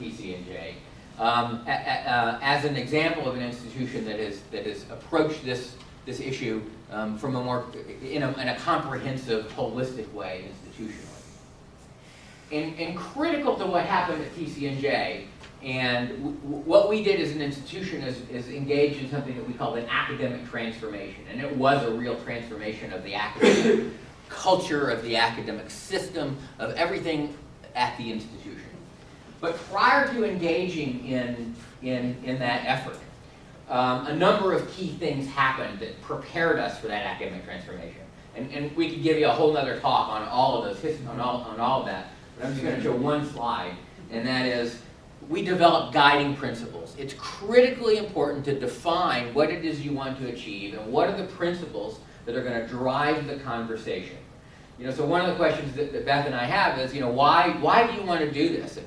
TCNJ as an example of an institution that has approached this issue from a more in a comprehensive, holistic way institutionally. And critical to what happened at TCNJ, and what we did as an institution is engage in something that we called an academic transformation, and it was a real transformation of the academic culture, of the academic system, of everything at the institution. But prior to engaging in that effort, a number of key things happened that prepared us for that academic transformation. And we could give you a whole other talk on all of those, on all of that, but I'm just going to show one slide, and that is we developed guiding principles. It's critically important to define what it is you want to achieve and what are the principles that are going to drive the conversation. So one of the questions that Beth and I have is, why do you want to do this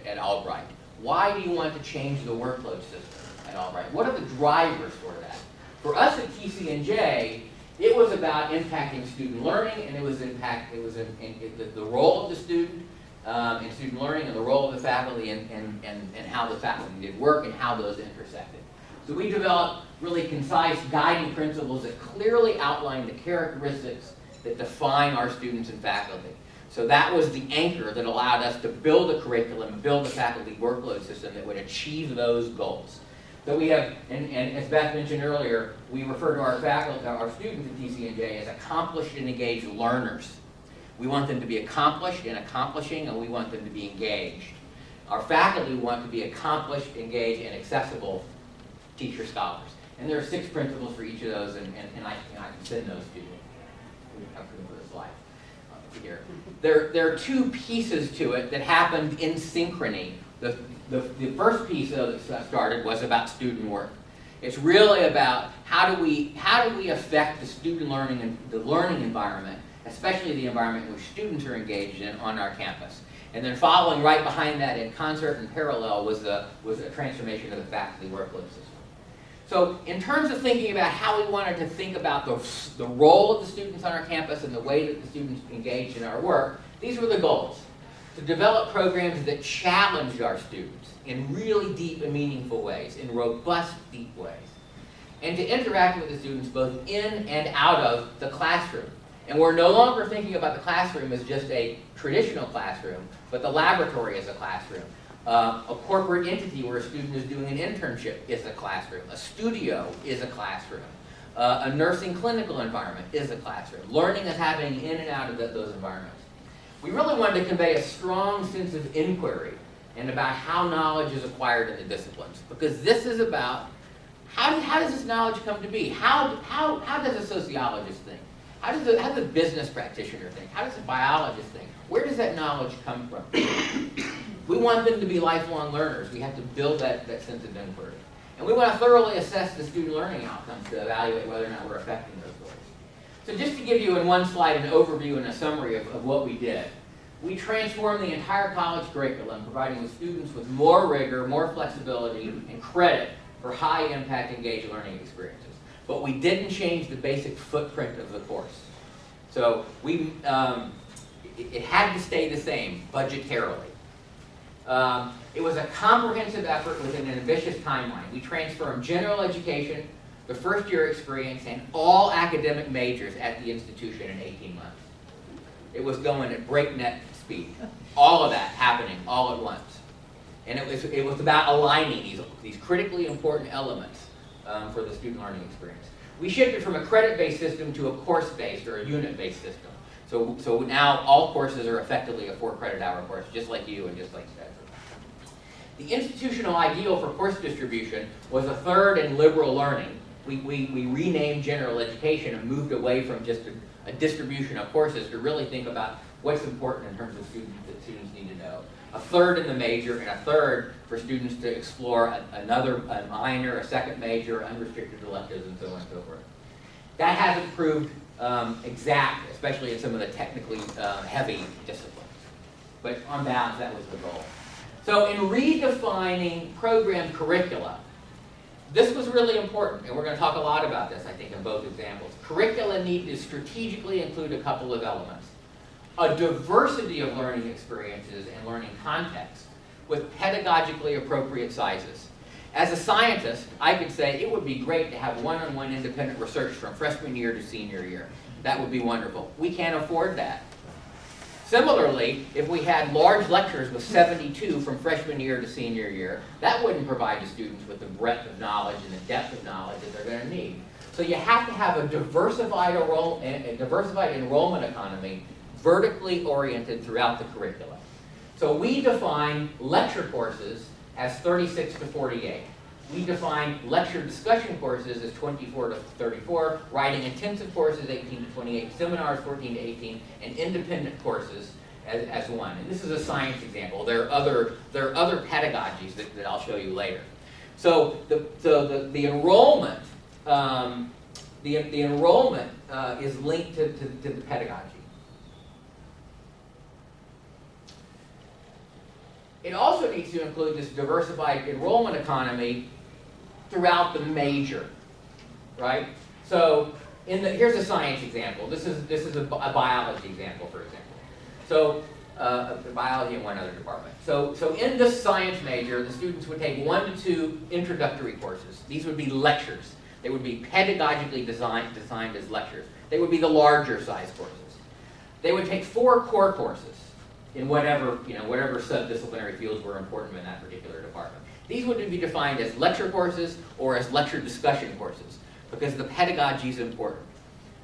at Albright? Why do you want to change the workload system at Albright? What are the drivers for that? For us at TCNJ, it was about impacting student learning, and it was in the role of the student in student learning, and the role of the faculty, and how the faculty did work and how those intersected. So we developed really concise guiding principles that clearly outline the characteristics that define our students and faculty. So that was the anchor that allowed us to build a curriculum and build a faculty workload system that would achieve those goals. So we have, and as Beth mentioned earlier, we refer to our faculty, our students at TCNJ as accomplished and engaged learners. We want them to be accomplished and accomplishing, and we want them to be engaged. Our faculty want to be accomplished, engaged, and accessible teacher scholars. And there are 6 principles for each of those, and I can send those to you. I'm going to put a slide here. There are 2 pieces to it that happened in synchrony. The first piece that started was about student work. It's really about how do we affect the student learning and the learning environment, especially the environment in which students are engaged in on our campus. And then following right behind that in concert and parallel was a transformation of the faculty workload system. So in terms of thinking about how we wanted to think about the role of the students on our campus and the way that the students engaged in our work, these were the goals. To develop programs that challenged our students in really deep and meaningful ways, in robust, deep ways. And to interact with the students both in and out of the classroom. And we're no longer thinking about the classroom as just a traditional classroom, but the laboratory as a classroom. A corporate entity where a student is doing an internship is a classroom. A studio is a classroom. A nursing clinical environment is a classroom. Learning is happening in and out of those environments. We really wanted to convey a strong sense of inquiry and about how knowledge is acquired in the disciplines. Because this is about how does this knowledge come to be? How does a sociologist think? How does a business practitioner think? How does a biologist think? Where does that knowledge come from? We want them to be lifelong learners. We have to build that sense of inquiry. And we want to thoroughly assess the student learning outcomes to evaluate whether or not we're affecting those goals. So just to give you in one slide an overview and a summary of what we did, we transformed the entire college curriculum, providing the students with more rigor, more flexibility, and credit for high-impact, engaged learning experiences. But we didn't change the basic footprint of the course. So it had to stay the same budgetarily. It was a comprehensive effort with an ambitious timeline. We transformed general education, the first-year experience, and all academic majors at the institution in 18 months. It was going at breakneck speed. All of that happening all at once. And it was about aligning these critically important elements for the student learning experience. We shifted from a credit-based system to a course-based or a unit-based system. So now all courses are effectively a 4-credit-hour course, just like you and just like Stetson. The institutional ideal for course distribution was a third and liberal learning. We renamed general education and moved away from just a distribution of courses to really think about what's important in terms of that students need to know. A third in the major and a third for students to explore a minor, a second major, unrestricted electives, and so on and so forth. That hasn't proved exact, especially in some of the technically heavy disciplines. But on balance, that was the goal. So in redefining program curricula, this was really important, and we're going to talk a lot about this, I think, in both examples. Curricula need to strategically include a couple of elements. A diversity of learning experiences and learning contexts, with pedagogically appropriate sizes. As a scientist, I could say it would be great to have one-on-one independent research from freshman year to senior year. That would be wonderful. We can't afford that. Similarly, if we had large lectures with 72 from freshman year to senior year, that wouldn't provide the students with the breadth of knowledge and the depth of knowledge that they're going to need. So you have to have a diversified enrollment economy vertically oriented throughout the curricula. So we define lecture courses as 36 to 48. We define lecture discussion courses as 24 to 34, writing intensive courses 18 to 28, seminars 14 to 18, and independent courses as one. And this is a science example. There are other pedagogies that I'll show you later. So the enrollment is linked to the pedagogy. It also needs to include this diversified enrollment economy throughout the major, right? So here's a science example. This is a biology example, for example. So biology in one other department. So in this science major, the students would take 1 to 2 introductory courses. These would be lectures. They would be pedagogically designed as lectures. They would be the larger size courses. They would take 4 core courses in whatever subdisciplinary fields were important in that particular department. These would be defined as lecture courses or as lecture discussion courses because the pedagogy is important.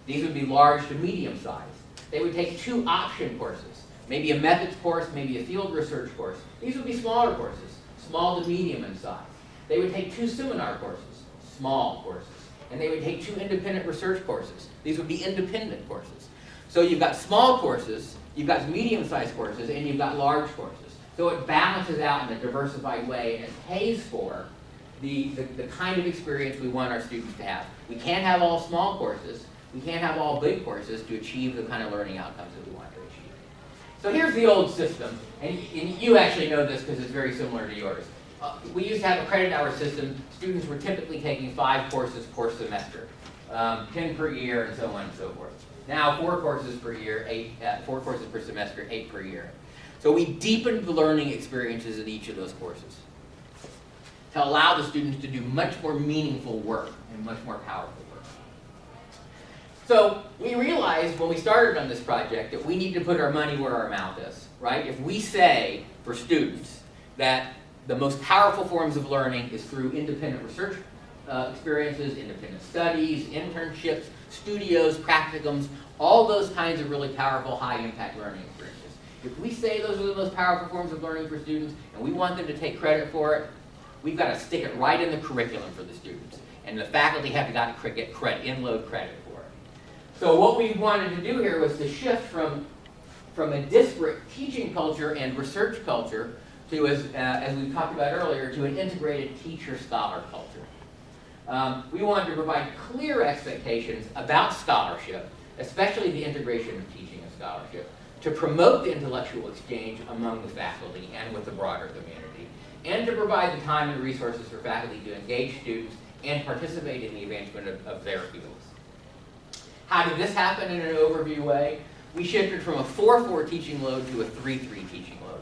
These would be large to medium size. They would take 2 option courses, maybe a methods course, maybe a field research course. These would be smaller courses, small to medium in size. They would take 2 seminar courses, small courses. And they would take 2 independent research courses. These would be independent courses. So you've got small courses, you've got medium-sized courses, and you've got large courses. So it balances out in a diversified way, and it pays for the kind of experience we want our students to have. We can't have all small courses. We can't have all big courses to achieve the kind of learning outcomes that we want to achieve. So here's the old system, and you actually know this because it's very similar to yours. We used to have a credit hour system. Students were typically taking 5 courses per semester, 10 per year, and so on and so forth. Now 4 courses per year, 4 courses per semester, 8 per year. So we deepened the learning experiences in each of those courses to allow the students to do much more meaningful work and much more powerful work. So we realized when we started on this project that we need to put our money where our mouth is, right? If we say for students that the most powerful forms of learning is through independent research experiences, independent studies, internships, studios, practicums, all those kinds of really powerful, high-impact learning experiences. If we say those are the most powerful forms of learning for students, and we want them to take credit for it, we've got to stick it right in the curriculum for the students. And the faculty have to get credit, in-load credit for it. So what we wanted to do here was to shift from a disparate teaching culture and research culture to, as we talked about earlier, to an integrated teacher-scholar culture. We wanted to provide clear expectations about scholarship, especially the integration of teaching and scholarship, to promote the intellectual exchange among the faculty and with the broader community, and to provide the time and resources for faculty to engage students and participate in the advancement of their fields. How did this happen in an overview way? We shifted from a 4-4 teaching load to a 3-3 teaching load.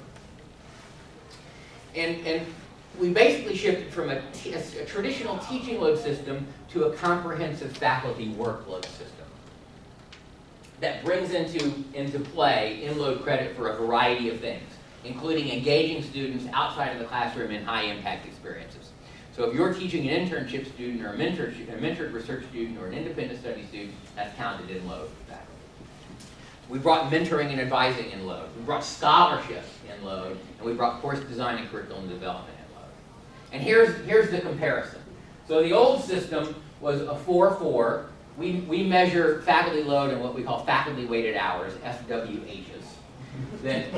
And we basically shifted from a traditional teaching load system to a comprehensive faculty workload system that brings into play in-load credit for a variety of things, including engaging students outside of the classroom in high-impact experiences. So if you're teaching an internship student or a mentored research student or an independent study student, that's counted in load for faculty. We brought mentoring and advising in load. We brought scholarship in load, and we brought course design and curriculum development in load. And here's the comparison. So the old system was a 4-4. We measure faculty load in what we call faculty weighted hours, FWHs, that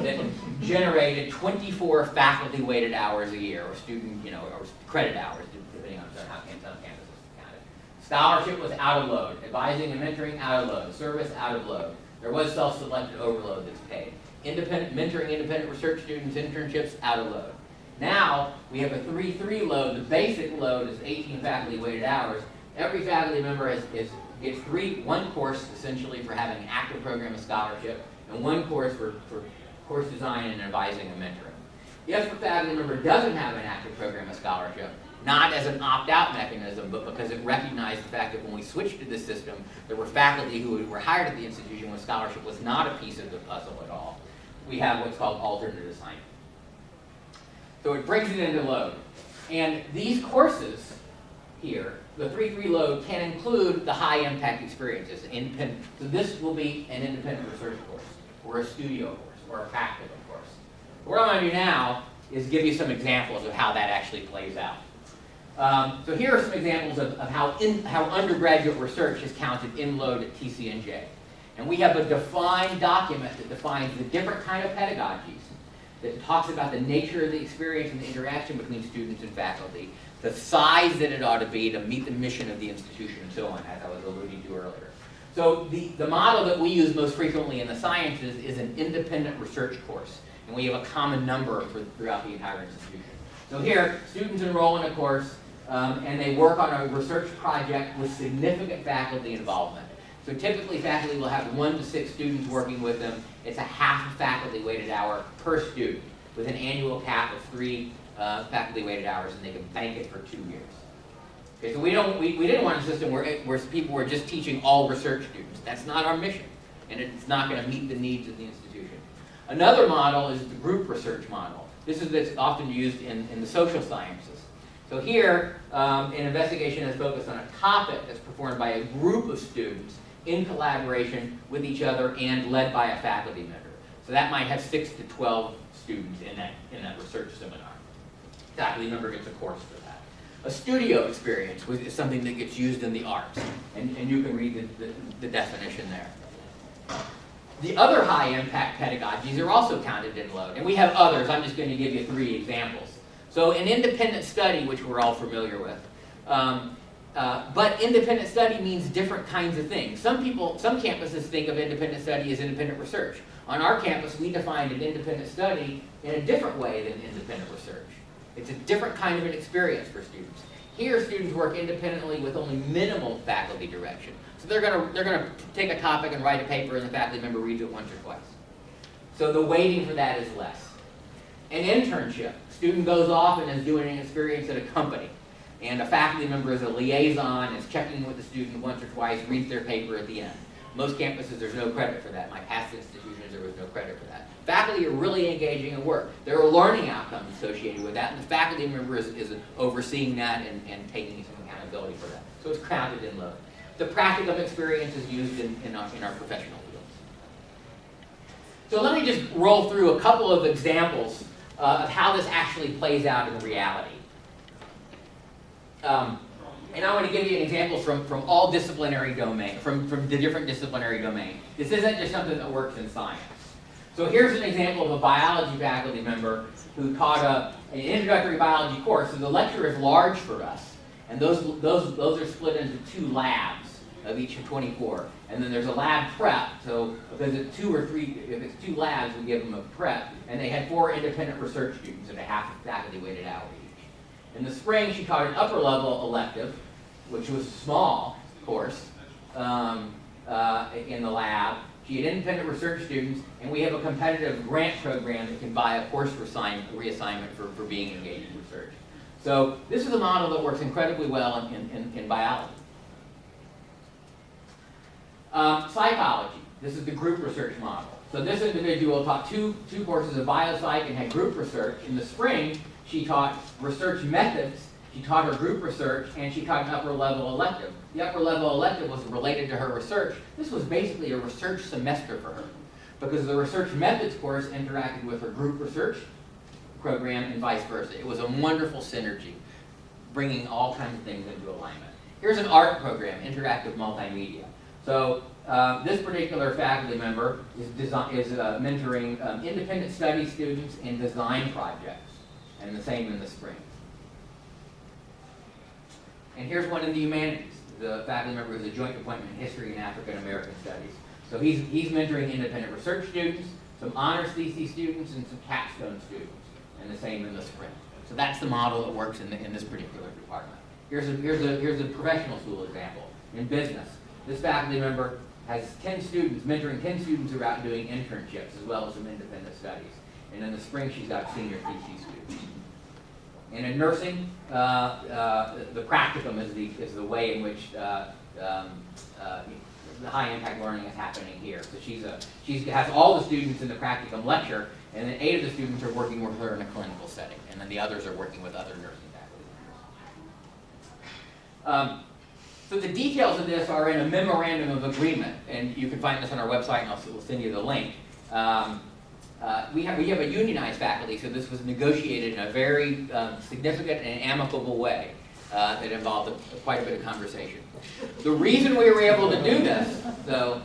generated 24 faculty weighted hours a year, or student, or credit hours, depending on how some campuses count it. Scholarship was out of load. Advising and mentoring, out of load. Service, out of load. There was self-selected overload that's paid. Mentoring independent research students, internships, out of load. Now, we have a 3-3 load. The basic load is 18 faculty weighted hours. Every faculty member gets one course essentially for having an active program of scholarship, and one course for course design and advising and mentoring. If a faculty member doesn't have an active program of scholarship, not as an opt-out mechanism, but because it recognized the fact that when we switched to this system, there were faculty who were hired at the institution when scholarship was not a piece of the puzzle at all. We have what's called alternate assignment. So it brings it into load. And these courses here, the 3-3 load, can include the high impact experiences. So this will be an independent research course, or a studio course, or a practical course. What I'm going to do now is give you some examples of how that actually plays out. So here are some examples of how undergraduate research is counted in load at TCNJ. And we have a defined document that defines the different kind of pedagogies, that talks about the nature of the experience and the interaction between students and faculty, the size that it ought to be to meet the mission of the institution, and so on, as I was alluding to earlier. So the model that we use most frequently in the sciences is an independent research course, and we have a common number throughout the entire institution. So here, students enroll in a course, and they work on a research project with significant faculty involvement. So typically faculty will have 1 to 6 students working with them. It's a half a faculty weighted hour per student with an annual cap of 3 faculty weighted hours, and they can bank it for 2 years. Okay, so we didn't want a system where people were just teaching all research students. That's not our mission, and it's not going to meet the needs of the institution. Another model is the group research model. This is that's often used in the social sciences. So here, an investigation is focused on a topic that's performed by a group of students in collaboration with each other and led by a faculty member. So that might have 6 to 12 students in that research seminar. Faculty member gets a course for that. A studio experience is something that gets used in the arts, and you can read the definition there. The other high-impact pedagogies are also counted in load, and we have others. I'm just going to give you 3 examples. So an independent study, which we're all familiar with, but independent study means different kinds of things. Some campuses think of independent study as independent research. On our campus, we defined an independent study in a different way than independent research. It's a different kind of an experience for students. Here, students work independently with only minimal faculty direction. So they're going to take a topic and write a paper, and the faculty member reads it once or twice. So the weighting for that is less. An internship. Student goes off and is doing an experience at a company, and a faculty member is a liaison, is checking with the student once or twice, reads their paper at the end. Most campuses, there's no credit for that. My past institutions, there was no credit for that. Faculty are really engaging in work. There are learning outcomes associated with that, and the faculty member is overseeing that and taking some accountability for that. So it's counted in load. The practicum experience is used in our professional fields. So let me just roll through a couple of examples of how this actually plays out in reality. And I want to give you an example from all disciplinary domain, from the different disciplinary domains. This isn't just something that works in science. So here's an example of a biology faculty member who taught an introductory biology course. So the lecture is large for us, and those are split into 2 labs of each of 24. And then there's a lab prep, so because it's 2 or 3, if it's 2 labs, we give them a prep, and they had 4 independent research students at a half a faculty weighted hour each. In the spring, she taught an upper level elective, which was a small course in the lab. She had independent research students, and we have a competitive grant program that can buy a course reassignment for being engaged in research. So this is a model that works incredibly well in biology. Psychology. This is the group research model. So this individual taught two courses of biopsych and had group research. In the spring, she taught research methods, she taught her group research, and she taught an upper level elective. The upper level elective was related to her research. This was basically a research semester for her, because the research methods course interacted with her group research program and vice versa. It was a wonderful synergy, bringing all kinds of things into alignment. Here's an art program, interactive multimedia. So this particular faculty member is mentoring independent study students in design projects, and the same in the spring. And here's one in the humanities. The faculty member is a joint appointment in history and African American studies. So he's mentoring independent research students, some honors thesis students, and some capstone students, and the same in the spring. So that's the model that works in this particular department. Here's a professional school example. In business, this faculty member has 10 students, mentoring 10 students who are out doing internships as well as some independent studies. and in the spring she's got senior PC students. And in nursing, the practicum is the way in which the high impact learning is happening here. So she has all the students in the practicum lecture, and then 8 of the students are working with her in a clinical setting, and then the others are working with other nursing faculty. So the details of this are in a Memorandum of Agreement, and you can find this on our website, and we'll send you the link. We have a unionized faculty, so this was negotiated in a very significant and amicable way that involved quite a bit of conversation. The reason we were able to do this, though,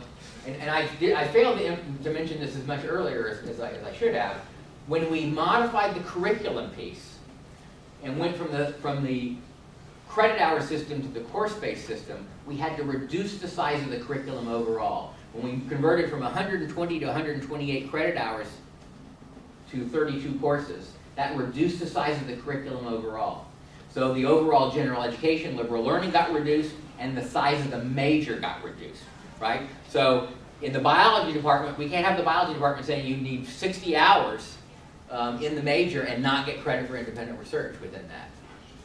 and I failed to mention this as much earlier as I should have, when we modified the curriculum piece and went from the credit hour system to the course-based system, we had to reduce the size of the curriculum overall. When we converted from 120 to 128 credit hours to 32 courses, that reduced the size of the curriculum overall. So the overall general education, liberal learning got reduced, and the size of the major got reduced, right? So in the biology department, we can't have the biology department saying you need 60 hours in the major and not get credit for independent research within that.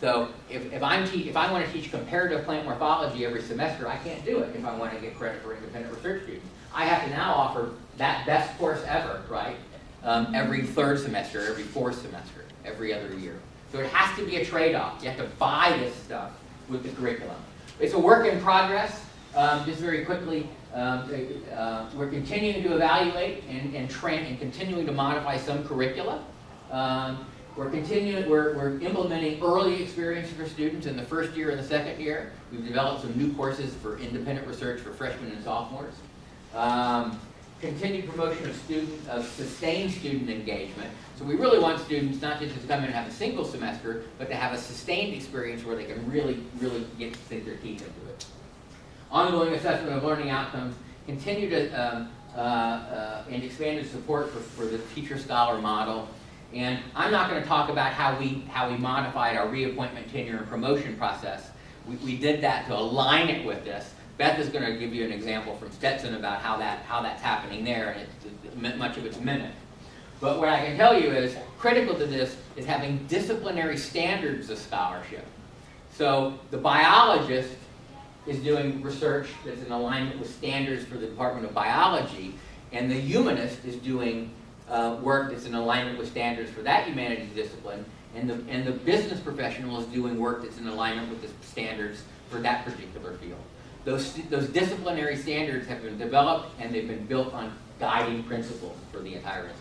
So if I want to teach comparative plant morphology every semester, I can't do it if I want to get credit for independent research students. I have to now offer that best course ever, right? Every 3rd semester, every 4th semester, every other year. So it has to be a trade-off. You have to buy this stuff with the curriculum. It's a work in progress. Just very quickly, we're continuing to evaluate and train and continuing to modify some curricula. We're implementing early experiences for students in the 1st year and the 2nd year. We've developed some new courses for independent research for freshmen and sophomores. Continued promotion of sustained student engagement. So we really want students not just to come in and have a single semester, but to have a sustained experience where they can really get to sink their teeth into it. Ongoing assessment of learning outcomes. Continue to and expanded support for the teacher-scholar model. And I'm not going to talk about how we modified our reappointment, tenure, and promotion process. We did that to align it with this. Beth is going to give you an example from Stetson about how that's happening there, and much of it's mimicked. But what I can tell you is critical to this is having disciplinary standards of scholarship. So the biologist is doing research that's in alignment with standards for the Department of Biology, and the humanist is doing work that's in alignment with standards for that humanities discipline, and the business professional is doing work that's in alignment with the standards for that particular field. Those disciplinary standards have been developed and they've been built on guiding principles for the entire institution.